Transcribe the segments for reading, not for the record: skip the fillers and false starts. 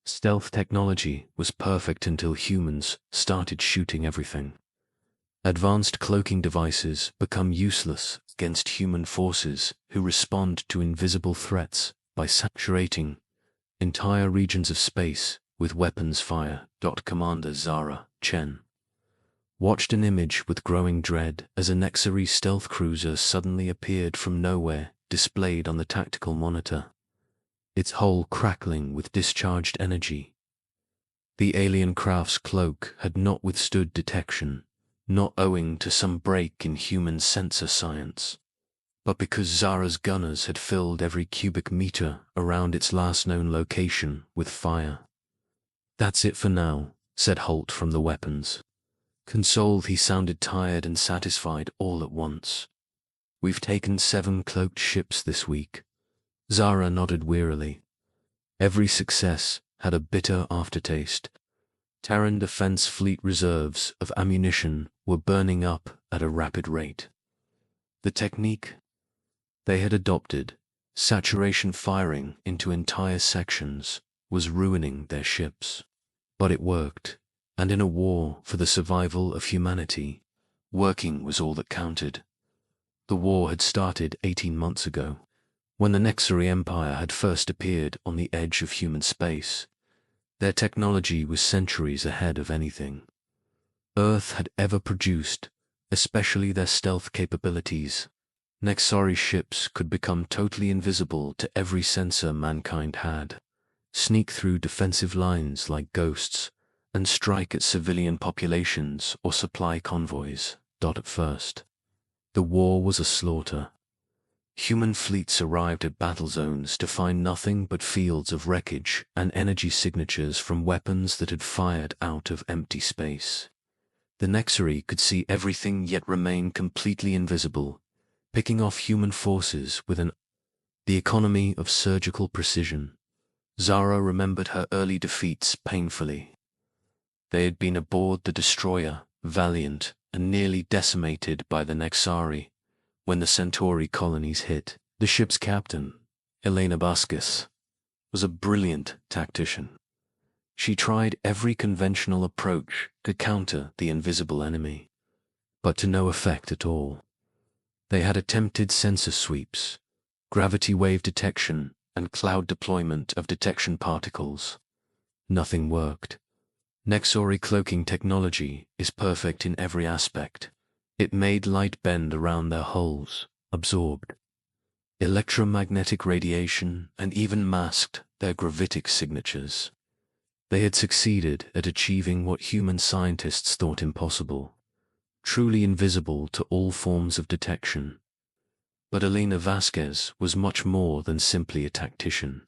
Stealth technology was perfect until humans started shooting everything. Advanced cloaking devices become useless against human forces who respond to invisible threats by saturating entire regions of space with weapons fire. Commander Zara Chen watched an image with growing dread as a Nexari stealth cruiser suddenly appeared from nowhere, displayed on the tactical monitor, its hull crackling with discharged energy. The alien craft's cloak had not withstood detection, not owing to some break in human sensor science, but because Zara's gunners had filled every cubic meter around its last known location with fire. "That's it for now," said Holt from the weapons. Consoled, he sounded tired and satisfied all at once. "We've taken 7 cloaked ships this week." Zara nodded wearily. Every success had a bitter aftertaste. Terran Defense Fleet reserves of ammunition were burning up at a rapid rate. The technique they had adopted, saturation firing into entire sections, was ruining their ships. But it worked, and in a war for the survival of humanity, working was all that counted. The war had started 18 months ago, when the Nexari Empire had first appeared on the edge of human space. Their technology was centuries ahead of anything Earth had ever produced, especially their stealth capabilities. Nexari ships could become totally invisible to every sensor mankind had, sneak through defensive lines like ghosts, and strike at civilian populations or supply convoys. At first, the war was a slaughter. Human fleets arrived at battle zones to find nothing but fields of wreckage and energy signatures from weapons that had fired out of empty space. The Nexari could see everything yet remain completely invisible, picking off human forces with the economy of surgical precision. Zara remembered her early defeats painfully. They had been aboard the destroyer, valiant and nearly decimated by the Nexari. When the Centauri colonies hit, the ship's captain, Elena Vasquez, was a brilliant tactician. She tried every conventional approach to counter the invisible enemy, but to no effect at all. They had attempted sensor sweeps, gravity wave detection, and cloud deployment of detection particles. Nothing worked. Nexari cloaking technology is perfect in every aspect. It made light bend around their hulls, absorbed electromagnetic radiation, and even masked their gravitic signatures. They had succeeded at achieving what human scientists thought impossible, truly invisible to all forms of detection. But Elena Vasquez was much more than simply a tactician.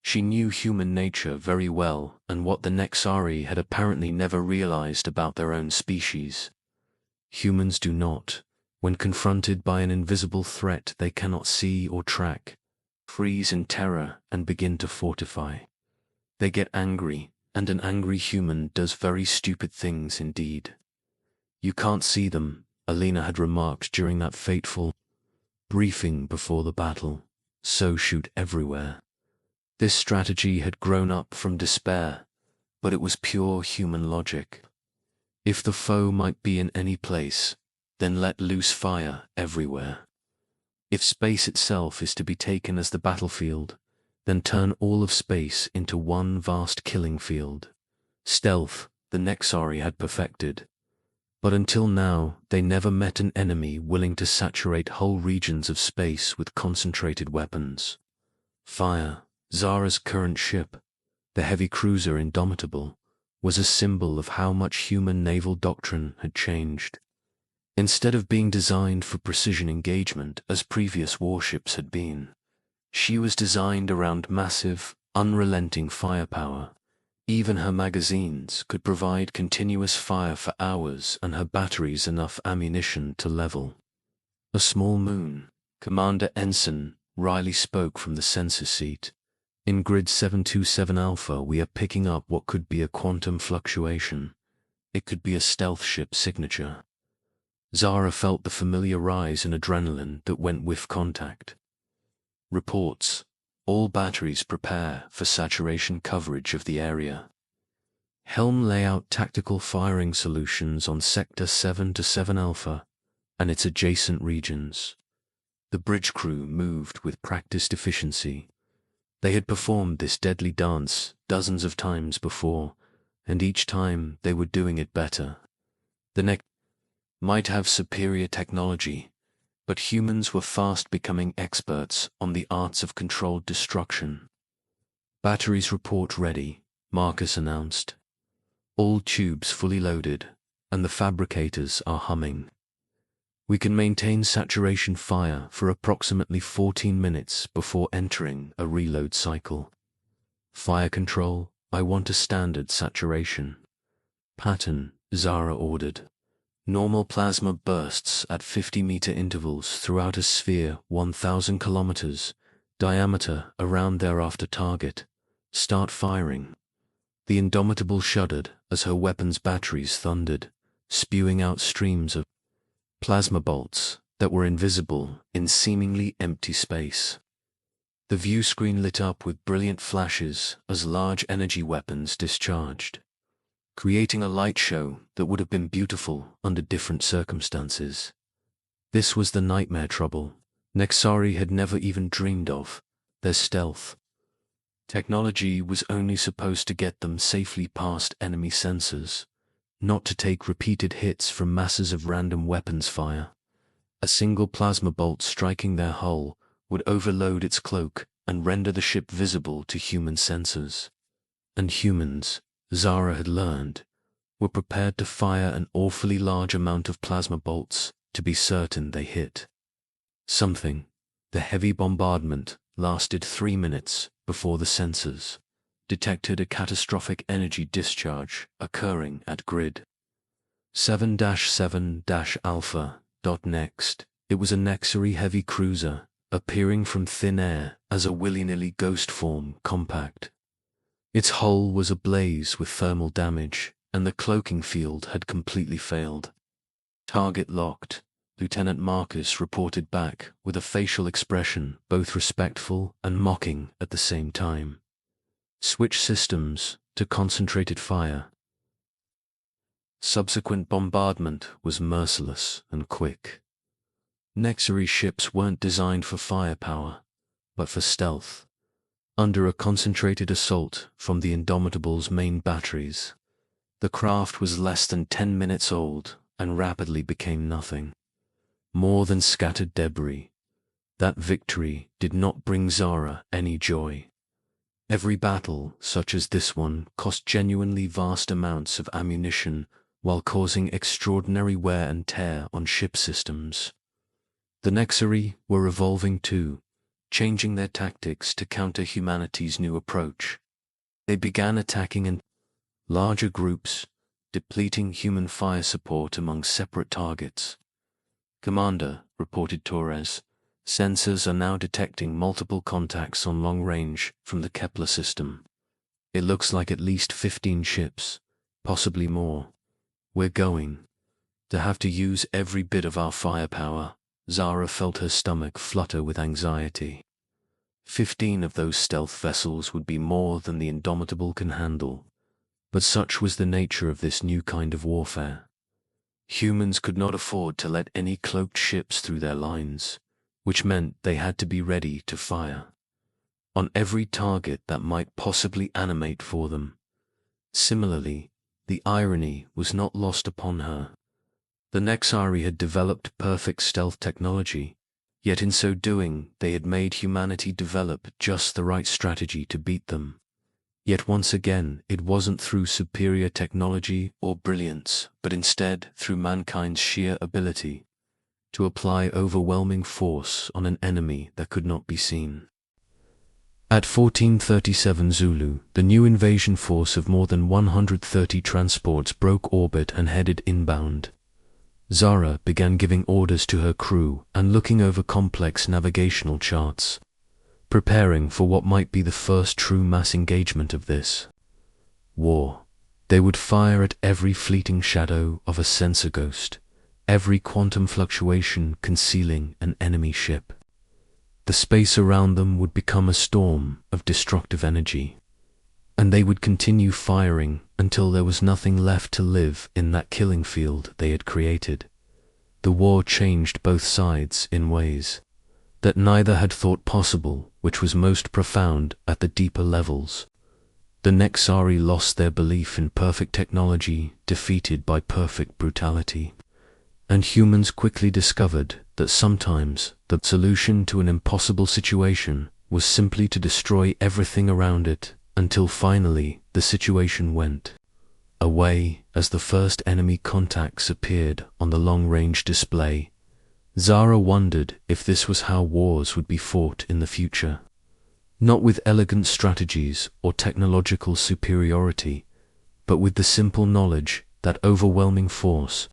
She knew human nature very well and what the Nexari had apparently never realized about their own species. Humans do not, when confronted by an invisible threat they cannot see or track, freeze in terror and begin to fortify. They get angry, and an angry human does very stupid things indeed. "You can't see them," Alina had remarked during that fateful briefing before the battle, "so shoot everywhere." This strategy had grown up from despair, but it was pure human logic. If the foe might be in any place, then let loose fire everywhere. If space itself is to be taken as the battlefield, then turn all of space into one vast killing field. Stealth the Nexari had perfected, but until now they never met an enemy willing to saturate whole regions of space with concentrated weapons. Fire, Zara's current ship, the heavy cruiser Indomitable, was a symbol of how much human naval doctrine had changed. Instead of being designed for precision engagement as previous warships had been, she was designed around massive, unrelenting firepower. Even her magazines could provide continuous fire for hours and her batteries enough ammunition to level a small moon. Commander Ensign Riley spoke from the sensor seat. "In grid 727 Alpha, we are picking up what could be a quantum fluctuation. It could be a stealth ship signature." Zara felt the familiar rise in adrenaline that went with contact. "Reports," All batteries prepare for saturation coverage of the area. Helm lay out tactical firing solutions on Sector 7 to 7 Alpha and its adjacent regions. The bridge crew moved with practiced efficiency. They had performed this deadly dance dozens of times before, and each time they were doing it better. The next might have superior technology, but humans were fast becoming experts on the arts of controlled destruction. Batteries report ready, Marcus announced. All tubes fully loaded, and the fabricators are humming. We can maintain saturation fire for approximately 14 minutes before entering a reload cycle. Fire control, I want a standard saturation. Pattern, Zara ordered. Normal plasma bursts at 50-meter intervals throughout a sphere 1,000 kilometers diameter around their after target. Start firing. The Indomitable shuddered as her weapon's batteries thundered, spewing out streams of plasma bolts that were invisible in seemingly empty space. The view screen lit up with brilliant flashes as large energy weapons discharged, creating a light show that would have been beautiful under different circumstances. This was the nightmare trouble Nexari had never even dreamed of, their stealth. Technology was only supposed to get them safely past enemy sensors, not to take repeated hits from masses of random weapons fire. A single plasma bolt striking their hull would overload its cloak and render the ship visible to human sensors. And humans, Zara had learned, were prepared to fire an awfully large amount of plasma bolts to be certain they hit. The heavy bombardment lasted 3 minutes before the sensors detected a catastrophic energy discharge occurring at grid 7-7-Alpha. Next, it was a Nexari heavy cruiser appearing from thin air as a willy-nilly ghost form compact. Its hull was ablaze with thermal damage, and the cloaking field had completely failed. Target locked, Lieutenant Marcus reported back with a facial expression both respectful and mocking at the same time. Switch systems to concentrated fire. Subsequent bombardment was merciless and quick. Nexari ships weren't designed for firepower, but for stealth. Under a concentrated assault from the Indomitable's main batteries, the craft was less than 10 minutes old and rapidly became nothing. More than scattered debris, that victory did not bring Zara any joy. Every battle, such as this one, cost genuinely vast amounts of ammunition while causing extraordinary wear and tear on ship systems. The Nexari were evolving too, changing their tactics to counter humanity's new approach. They began attacking in larger groups, depleting human fire support among separate targets. Commander, reported Torres, sensors are now detecting multiple contacts on long range from the Kepler system. It looks like at least 15 ships, possibly more. We're going to have to use every bit of our firepower. Zara felt her stomach flutter with anxiety. 15 of those stealth vessels would be more than the Indomitable can handle, but such was the nature of this new kind of warfare. Humans could not afford to let any cloaked ships through their lines, which meant they had to be ready to fire on every target that might possibly animate for them. Similarly, the irony was not lost upon her. The Nexari had developed perfect stealth technology, yet in so doing they had made humanity develop just the right strategy to beat them. Yet once again, it wasn't through superior technology or brilliance, but instead through mankind's sheer ability to apply overwhelming force on an enemy that could not be seen. At 1437 Zulu, the new invasion force of more than 130 transports broke orbit and headed inbound. Zara began giving orders to her crew and looking over complex navigational charts, preparing for what might be the first true mass engagement of this war. They would fire at every fleeting shadow of a sensor ghost, every quantum fluctuation concealing an enemy ship. The space around them would become a storm of destructive energy, and they would continue firing until there was nothing left to live in that killing field they had created. The war changed both sides in ways that neither had thought possible, which was most profound at the deeper levels. The Nexari lost their belief in perfect technology defeated by perfect brutality, and humans quickly discovered that sometimes the solution to an impossible situation was simply to destroy everything around it, until finally the situation went away as the first enemy contacts appeared on the long-range display. Zara wondered if this was how wars would be fought in the future. Not with elegant strategies or technological superiority, but with the simple knowledge that overwhelming force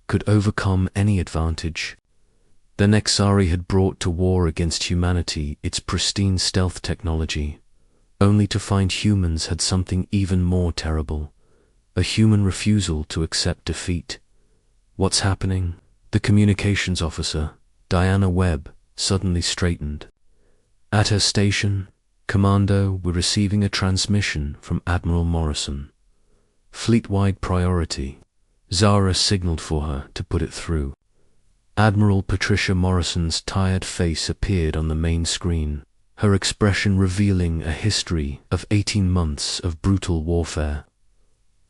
could overcome any advantage. The Nexari had brought to war against humanity its pristine stealth technology, only to find humans had something even more terrible, a human refusal to accept defeat. "What's happening?" The communications officer, Diana Webb, suddenly straightened. At her station, Commando were receiving a transmission from Admiral Morrison. Fleet-wide priority. Zara signaled for her to put it through. Admiral Patricia Morrison's tired face appeared on the main screen, her expression revealing a history of 18 months of brutal warfare.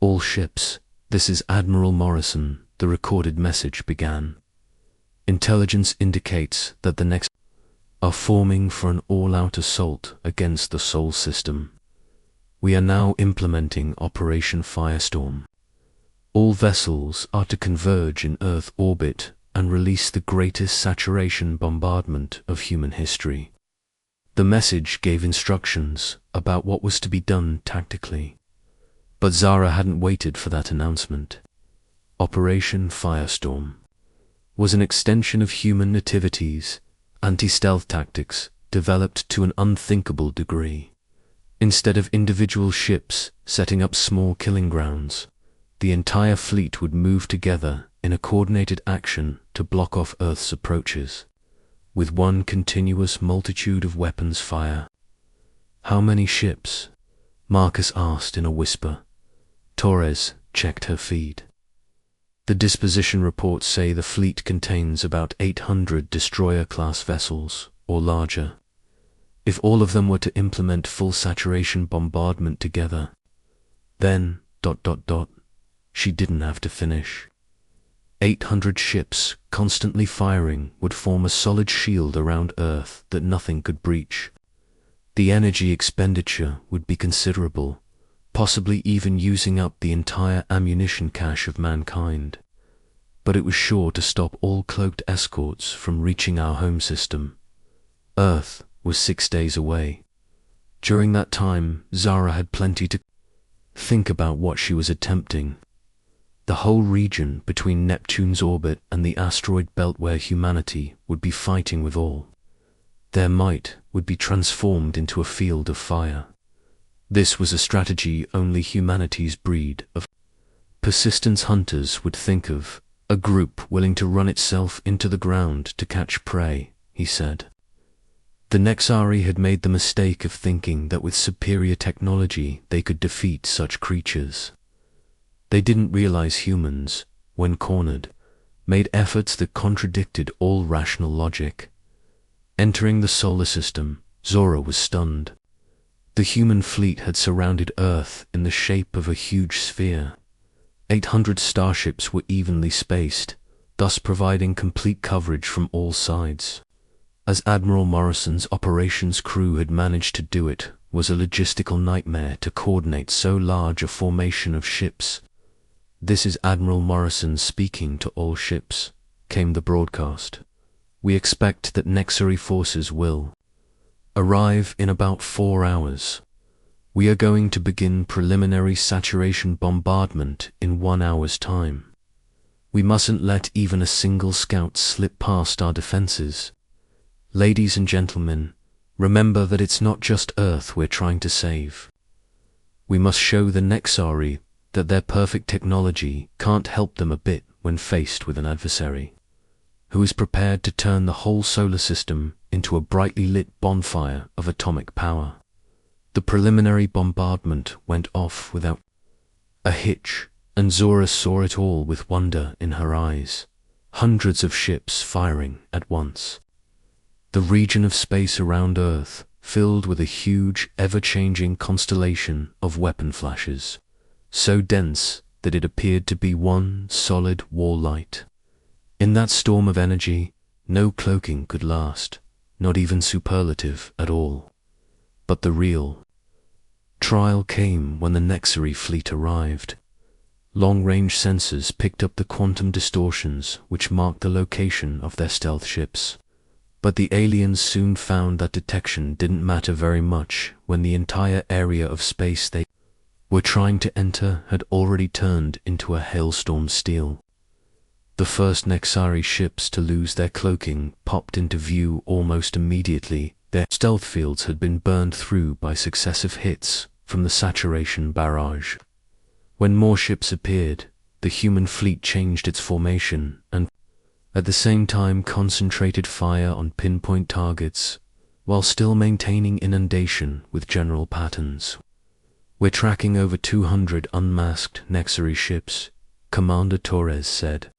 "All ships, this is Admiral Morrison," the recorded message began. "Intelligence indicates that the next are forming for an all-out assault against the Sol system. We are now implementing Operation Firestorm. All vessels are to converge in Earth orbit and release the greatest saturation bombardment of human history." The message gave instructions about what was to be done tactically, but Zara hadn't waited for that announcement. Operation Firestorm was an extension of human nativities, anti-stealth tactics developed to an unthinkable degree. Instead of individual ships setting up small killing grounds, the entire fleet would move together in a coordinated action to block off Earth's approaches, with one continuous multitude of weapons fire. "How many ships?" Marcus asked in a whisper. Torres checked her feed. "The disposition reports say the fleet contains about 800 destroyer-class vessels, or larger. If all of them were to implement full saturation bombardment together, then... She didn't have to finish. 800 ships constantly firing would form a solid shield around Earth that nothing could breach. The energy expenditure would be considerable, possibly even using up the entire ammunition cache of mankind. But it was sure to stop all cloaked escorts from reaching our home system. Earth was 6 days away. During that time, Zara had plenty to think about what she was attempting. The whole region between Neptune's orbit and the asteroid belt where humanity would be fighting with all their might would be transformed into a field of fire. This was a strategy only humanity's breed of persistence hunters would think of, a group willing to run itself into the ground to catch prey, he said. The Nexari had made the mistake of thinking that with superior technology they could defeat such creatures. They didn't realize humans, when cornered, made efforts that contradicted all rational logic. Entering the solar system, Zora was stunned. The human fleet had surrounded Earth in the shape of a huge sphere. 800 starships were evenly spaced, thus providing complete coverage from all sides. As Admiral Morrison's operations crew had managed to do it, was a logistical nightmare to coordinate so large a formation of ships. "This is Admiral Morrison speaking to all ships," came the broadcast. "We expect that Nexari forces will arrive in about 4 hours. We are going to begin preliminary saturation bombardment in 1 hour's time. We mustn't let even a single scout slip past our defenses. Ladies and gentlemen, remember that it's not just Earth we're trying to save. We must show the Nexari that their perfect technology can't help them a bit when faced with an adversary. who was prepared to turn the whole solar system into a brightly lit bonfire of atomic power. The preliminary bombardment went off without a hitch, and Zora saw it all with wonder in her eyes. Hundreds of ships firing at once. The region of space around Earth filled with a huge, ever-changing constellation of weapon flashes, so dense that it appeared to be one solid wall light. In that storm of energy, no cloaking could last, not even superlative at all. But the real trial came when the Nexari fleet arrived. Long-range sensors picked up the quantum distortions which marked the location of their stealth ships. But the aliens soon found that detection didn't matter very much when the entire area of space they were trying to enter had already turned into a hailstorm steel. The first Nexari ships to lose their cloaking popped into view almost immediately. Their stealth fields had been burned through by successive hits from the saturation barrage. When more ships appeared, the human fleet changed its formation and at the same time concentrated fire on pinpoint targets, while still maintaining inundation with general patterns. "We're tracking over 200 unmasked Nexari ships," Commander Torres said.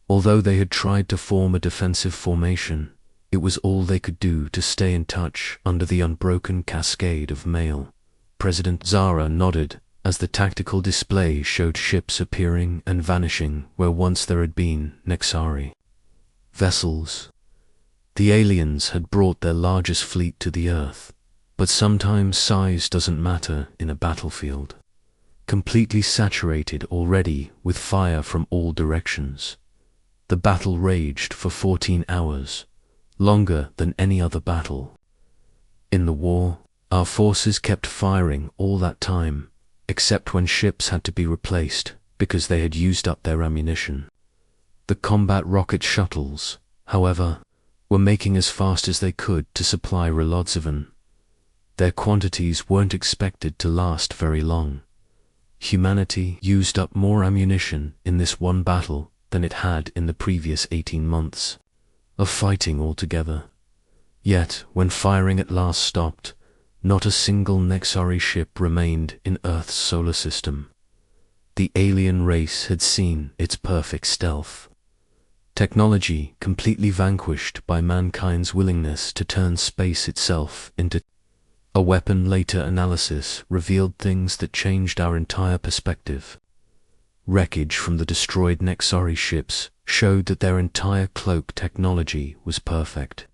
Although they had tried to form a defensive formation, it was all they could do to stay in touch under the unbroken cascade of mail. President Zara nodded as the tactical display showed ships appearing and vanishing where once there had been Nexari vessels. The aliens had brought their largest fleet to the Earth, but sometimes size doesn't matter in a battlefield. Completely saturated already with fire from all directions, the battle raged for 14 hours, longer than any other battle. In the war, our forces kept firing all that time, except when ships had to be replaced because they had used up their ammunition. The combat rocket shuttles, however, were making as fast as they could to supply Relodzevan. Their quantities weren't expected to last very long. Humanity used up more ammunition in this one battle than it had in the previous 18 months of fighting altogether. Yet, when firing at last stopped, not a single Nexari ship remained in Earth's solar system. The alien race had seen its perfect stealth. Technology completely vanquished by mankind's willingness to turn space itself into a weapon. Later analysis revealed things that changed our entire perspective. Wreckage from the destroyed Nexari ships showed that their entire cloak technology was perfect,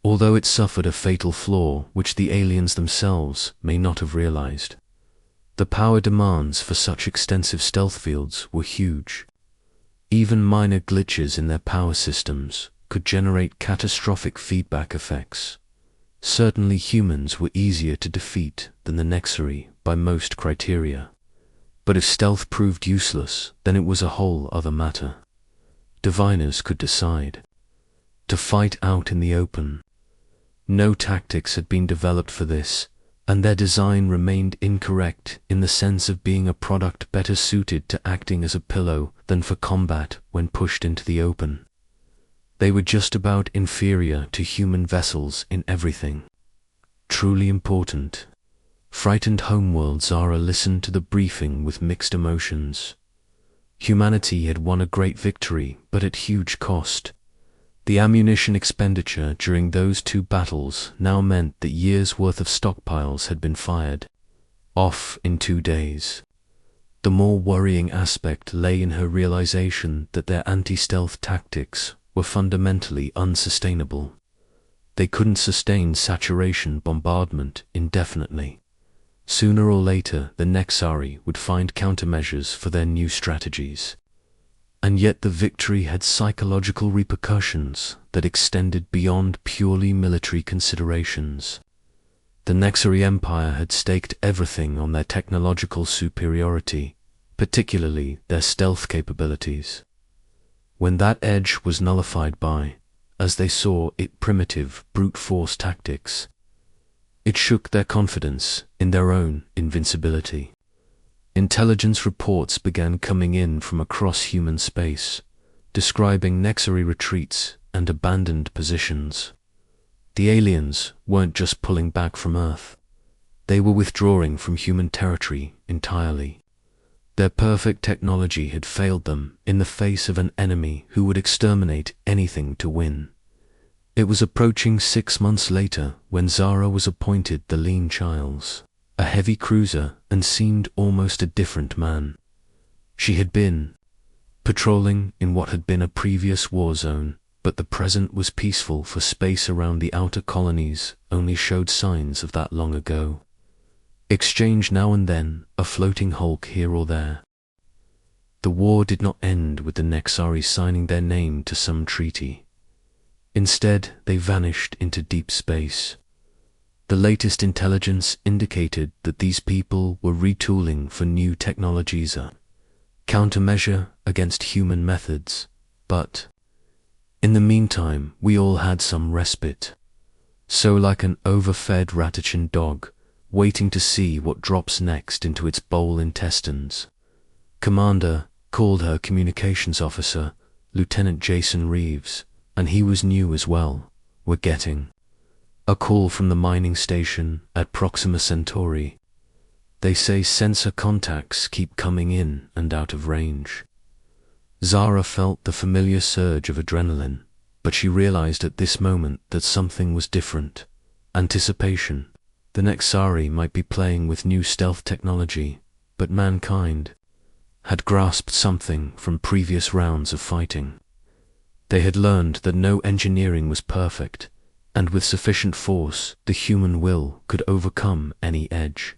although it suffered a fatal flaw which the aliens themselves may not have realized. The power demands for such extensive stealth fields were huge. Even minor glitches in their power systems could generate catastrophic feedback effects. Certainly humans were easier to defeat than the Nexari by most criteria. But if stealth proved useless, then it was a whole other matter. Diviners could decide to fight out in the open. No tactics had been developed for this, and their design remained incorrect in the sense of being a product better suited to acting as a pillow than for combat when pushed into the open. They were just about inferior to human vessels in everything. Truly important. Frightened homeworld Zara listened to the briefing with mixed emotions. Humanity had won a great victory, but at huge cost. The ammunition expenditure during those two battles now meant that years' worth of stockpiles had been fired off in 2 days. The more worrying aspect lay in her realization that their anti-stealth tactics were fundamentally unsustainable. They couldn't sustain saturation bombardment indefinitely. Sooner or later, the Nexari would find countermeasures for their new strategies. And yet the victory had psychological repercussions that extended beyond purely military considerations. The Nexari Empire had staked everything on their technological superiority, particularly their stealth capabilities. When that edge was nullified by, as they saw it, primitive brute force tactics, it shook their confidence in their own invincibility. Intelligence reports began coming in from across human space, describing Nexari retreats and abandoned positions. The aliens weren't just pulling back from Earth. They were withdrawing from human territory entirely. Their perfect technology had failed them in the face of an enemy who would exterminate anything to win. It was approaching 6 months later when Zara was appointed the Lean Childs, a heavy cruiser, and seemed almost a different man. She had been patrolling in what had been a previous war zone, but the present was peaceful, for space around the outer colonies only showed signs of that long ago. Exchange now and then, a floating hulk here or there. The war did not end with the Nexari signing their name to some treaty. Instead, they vanished into deep space. The latest intelligence indicated that these people were retooling for new technologies, a countermeasure against human methods, but in the meantime we all had some respite. So like an overfed Ratachan dog, waiting to see what drops next into its bowl intestines. Commander called her communications officer, Lieutenant Jason Reeves, and he was new as well. We're getting a call from the mining station at Proxima Centauri. They say sensor contacts keep coming in and out of range. Zara felt the familiar surge of adrenaline, but she realized at this moment that something was different. Anticipation. The Nexari might be playing with new stealth technology, but mankind had grasped something from previous rounds of fighting. They had learned that no engineering was perfect, and with sufficient force, the human will could overcome any edge.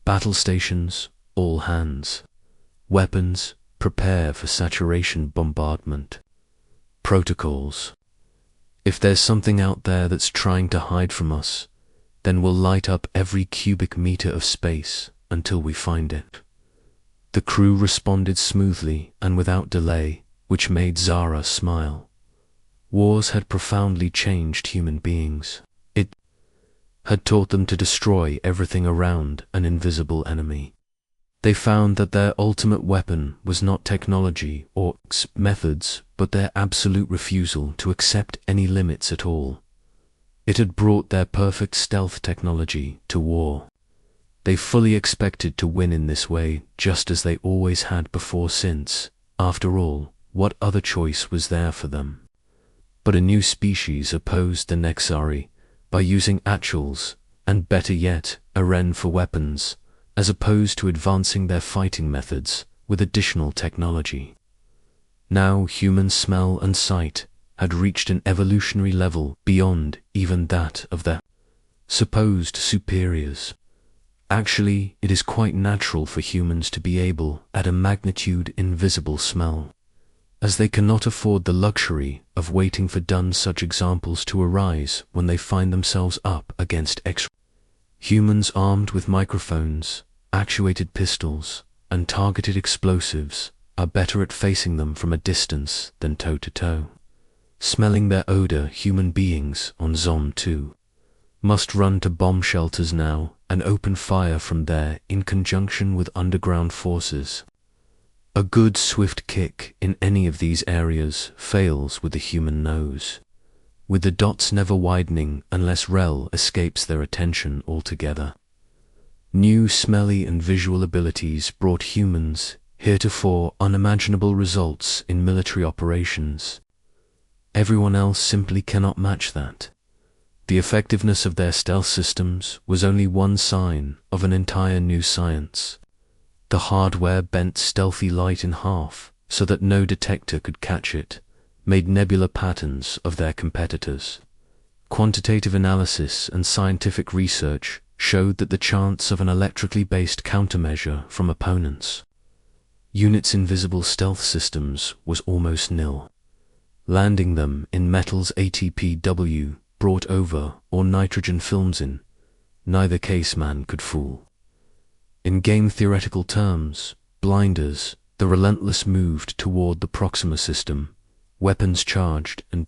Battle stations, all hands. Weapons, prepare for saturation bombardment. Protocols. If there's something out there that's trying to hide from us, then we'll light up every cubic meter of space until we find it. The crew responded smoothly and without delay, which made Zara smile. Wars had profoundly changed human beings. It had taught them to destroy everything around an invisible enemy. They found that their ultimate weapon was not technology or methods, but their absolute refusal to accept any limits at all. It had brought their perfect stealth technology to war. They fully expected to win in this way, just as they always had before, since, after all, what other choice was there for them? But a new species opposed the Nexari by using actuals, and better yet, Aren for weapons, as opposed to advancing their fighting methods with additional technology. Now human smell and sight had reached an evolutionary level beyond even that of their supposed superiors. Actually, it is quite natural for humans to be able at a magnitude invisible smell, as they cannot afford the luxury of waiting for such examples to arise when they find themselves up against humans armed with microphones, actuated pistols, and targeted explosives are better at facing them from a distance than toe-to-toe. Smelling their odor, human beings on Zom 2 must run to bomb shelters now and open fire from there in conjunction with underground forces. A good swift kick in any of these areas fails with the human nose, with the dots never widening unless Rel escapes their attention altogether. New smelly and visual abilities brought humans heretofore unimaginable results in military operations. Everyone else simply cannot match that. The effectiveness of their stealth systems was only one sign of an entire new science. The hardware bent stealthy light in half so that no detector could catch it, made nebular patterns of their competitors. Quantitative analysis and scientific research showed that the chance of an electrically based countermeasure from opponents' units' invisible stealth systems was almost nil. Landing them in metals ATPW brought over or nitrogen films in, neither case man could fool. In game theoretical terms, blinders, the relentless moved toward the Proxima system, weapons charged and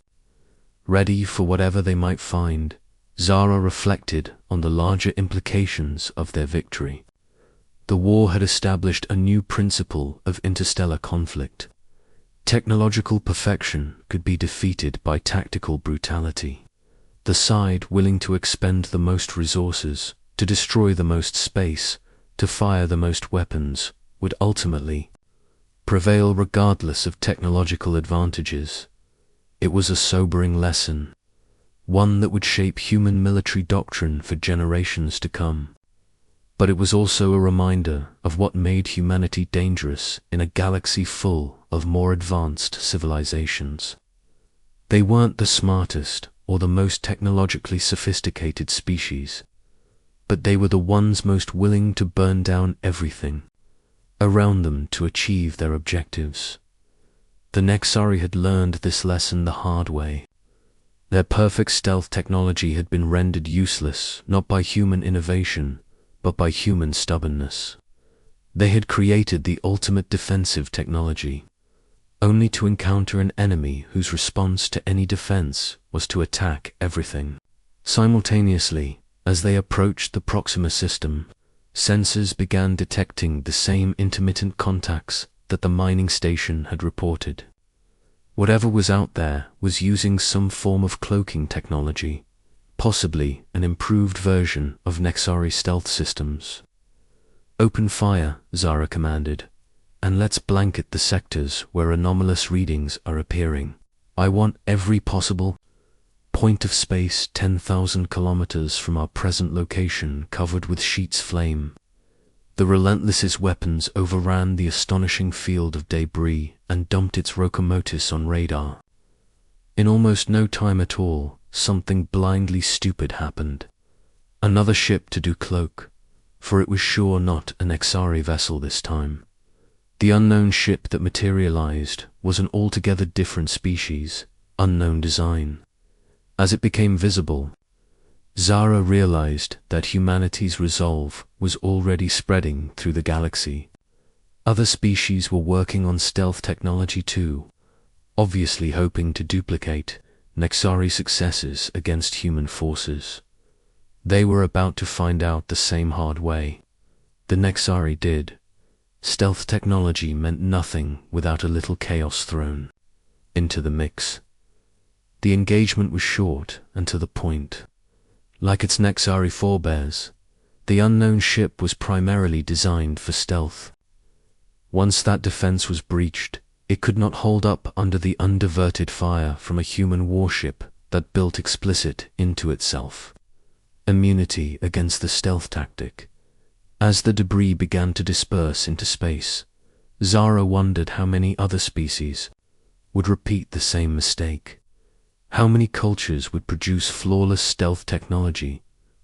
ready for whatever they might find. Zara reflected on the larger implications of their victory. The war had established a new principle of interstellar conflict. Technological perfection could be defeated by tactical brutality. The side willing to expend the most resources, to destroy the most space, to fire the most weapons, would ultimately prevail regardless of technological advantages. It was a sobering lesson, one that would shape human military doctrine for generations to come. But it was also a reminder of what made humanity dangerous in a galaxy full of more advanced civilizations. They weren't the smartest or the most technologically sophisticated species, but they were the ones most willing to burn down everything around them to achieve their objectives. The Nexari had learned this lesson the hard way. Their perfect stealth technology had been rendered useless not by human innovation, but by human stubbornness. They had created the ultimate defensive technology, only to encounter an enemy whose response to any defense was to attack everything. Simultaneously, as they approached the Proxima system, sensors began detecting the same intermittent contacts that the mining station had reported. Whatever was out there was using some form of cloaking technology, possibly an improved version of Nexari stealth systems. "Open fire," Zara commanded, "and let's blanket the sectors where anomalous readings are appearing. I want every possible point of space 10,000 kilometers from our present location covered with sheets flame." The relentless weapons overran the astonishing field of debris and dumped its locomotives on radar. In almost no time at all, something blindly stupid happened. Another ship to do cloak, for it was sure not an Nexari vessel this time. The unknown ship that materialized was an altogether different species, unknown design. As it became visible, Zara realized that humanity's resolve was already spreading through the galaxy. Other species were working on stealth technology too, obviously hoping to duplicate Nexari's successes against human forces. They were about to find out the same hard way. The Nexari did. Stealth technology meant nothing without a little chaos thrown into the mix. The engagement was short and to the point. Like its Nexari forebears, the unknown ship was primarily designed for stealth. Once that defense was breached, it could not hold up under the undiverted fire from a human warship that built explicit into itself immunity against the stealth tactic. As the debris began to disperse into space, Zara wondered how many other species would repeat the same mistake. How many cultures would produce flawless stealth technology,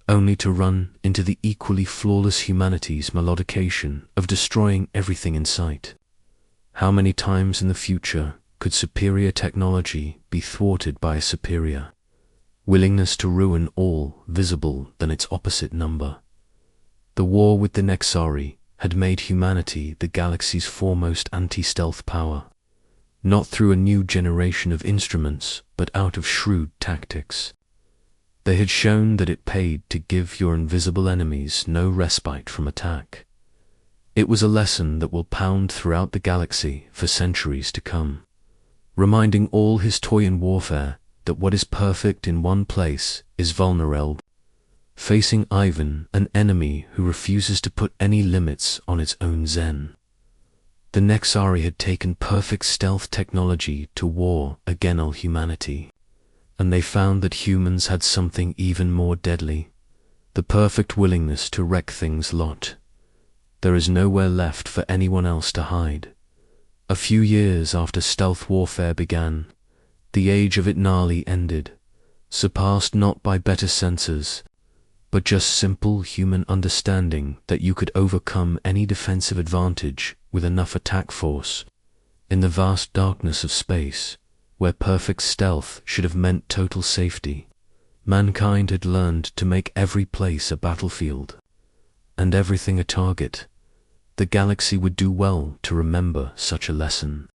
only to run into the equally flawless humanity's malodication of destroying everything in sight? How many times in the future could superior technology be thwarted by a superior willingness to ruin all visible than its opposite number? The war with the Nexari had made humanity the galaxy's foremost anti-stealth power, not through a new generation of instruments, but out of shrewd tactics. They had shown that it paid to give your invisible enemies no respite from attack. It was a lesson that will pound throughout the galaxy for centuries to come, reminding all historian warfare that what is perfect in one place is vulnerable. Facing Ivan, an enemy who refuses to put any limits on its own zen. The Nexari had taken perfect stealth technology to war against all humanity, and they found that humans had something even more deadly, the perfect willingness to wreck things lot. There is nowhere left for anyone else to hide. A few years after stealth warfare began, the age of it gnarly ended, surpassed not by better sensors, but just simple human understanding that you could overcome any defensive advantage with enough attack force. In the vast darkness of space, where perfect stealth should have meant total safety, mankind had learned to make every place a battlefield, and everything a target. The galaxy would do well to remember such a lesson.